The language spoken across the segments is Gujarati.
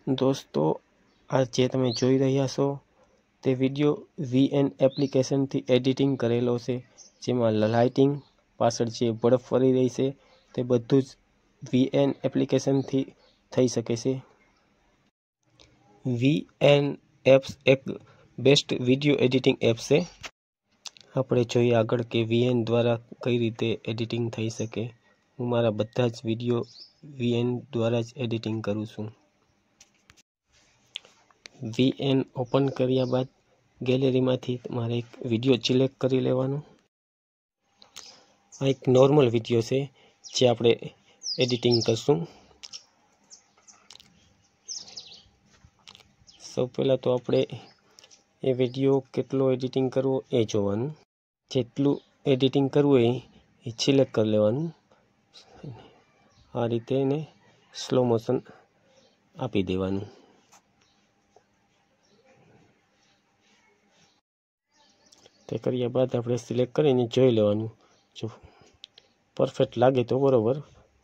दोस्तों आ जे तमे जोई रह्या छो ते विडियो VN एप्लिकेशन थी एडिटिंग करेलो छे, जेमां लाइटिंग पाछळ जे बर्फ फरी रही छे ते बधुं ज VN एप्लिकेशन थी थई शके छे। VN एप्स एक बेस्ट विडियो एडिटिंग एप छे। આપણે જોઈએ આગળ કે VN દ્વારા કઈ રીતે એડિટિંગ થઈ શકે। હું મારા બધા જ વિડીયો VN દ્વારા જ એડિટિંગ કરું છું। VN ઓપન કર્યા બાદ ગેલેરીમાંથી તમારે એક વિડીયો સિલેક્ટ કરી લેવાનો। આ એક નોર્મલ વિડીયો છે જે આપણે એડિટિંગ કરશું। સૌ પહેલાં તો આપણે એ વિડીયો કેટલો એડિટિંગ કરવો એ જોવાનું। જેટલું એડિટિંગ કરવું એ સિલેક્ટ કરી લેવાનું। આ રીતે એને સ્લો મોશન આપી દેવાનું। તે કર્યા બાદ આપણે સિલેક્ટ કરીને જોઈ લેવાનું। જો પરફેક્ટ લાગે તો બરોબર,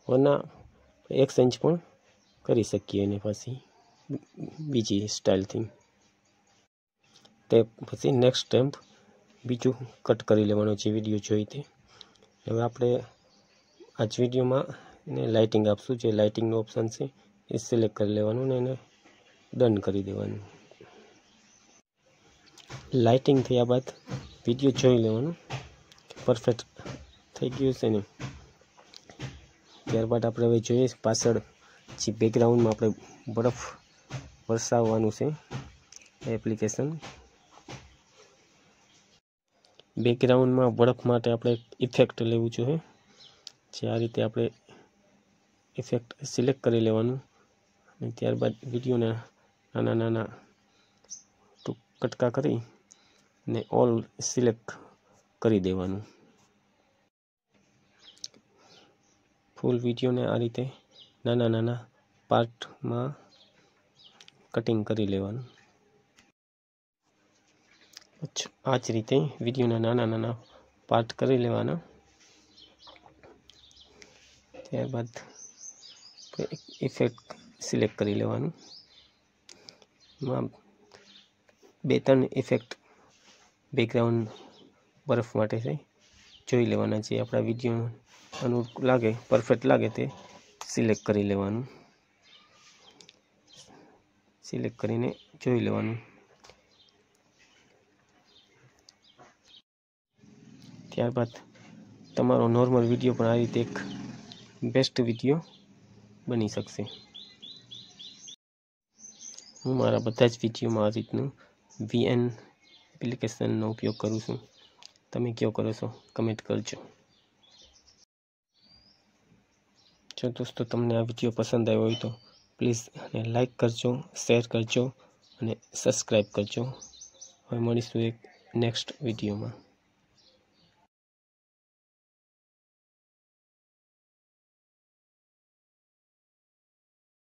વરના એક્સચેન્જ પણ કરી શકીએ એને પાછી બીજી સ્ટાઇલથી। તે પછી નેક્સ્ટ સ્ટેપ બીજું કટ કરી લેવાનો જે વિડીયો જોઈ તે। હવે આપણે આ જ વિડીયોમાં એને લાઇટિંગ આપશું। જે લાઇટિંગનો ઓપ્શન છે એ સિલેક્ટ કરી લેવાનું ને એને ડન કરી દેવાનું। લાઇટિંગ થયા બાદ વિડીયો જોઈ લેવાનો પરફેક્ટ થઈ ગયું છે ને। ત્યારબાદ આપણે હવે જોઈએ પાછળ જે બેકગ્રાઉન્ડમાં આપણે બરફ વરસાવવાનું છે એપ્લિકેશન। બેકગ્રાઉન્ડમાં બરફ માટે આપણે ઇફેક્ટ લેવું જોઈએ। જે આ રીતે આપણે ઇફેક્ટ સિલેક્ટ કરી લેવાનું અને ત્યારબાદ વિડીયોના નાના નાના કટકા કરી ને ઓલ સિલેક્ટ કરી દેવાનું। ફૂલ વિડીયોને આ રીતે નાના નાના પાર્ટમાં કટિંગ કરી લેવાનું। આ જ રીતે વિડીયોના નાના નાના પાર્ટ કરી લેવાના। ત્યારબાદ ઇફેક્ટ સિલેક્ટ કરી લેવાનું। બે ત્રણ ઇફેક્ટ બેકગ્રાઉન્ડ બરફ માટે છે જોઈ લેવાના। જે આપણા વિડીયો અનુકૂળ લાગે પરફેક્ટ લાગે તે સિલેક્ટ કરી લેવાનું। સિલેક્ટ કરીને જોઈ લેવાનું। ત્યારબાદ તમારો નોર્મલ વિડીયો પણ આ રીતે એક બેસ્ટ વિડીયો બની શકશે। હું મારા બધા જ વિડીયોમાં આ રીતનું VN એપ્લિકેશનનો ઉપયોગ કરું છું। તમે કયો કરો છો કમેન્ટ કરજો। જો દોસ્તો તમને આ વિડીયો પસંદ આવ્યો હોય તો પ્લીઝ અને લાઈક કરજો, શેર કરજો અને સબસ્ક્રાઈબ કરજો। હવે મળીશું એક નેક્સ્ટ વિડીયોમાં।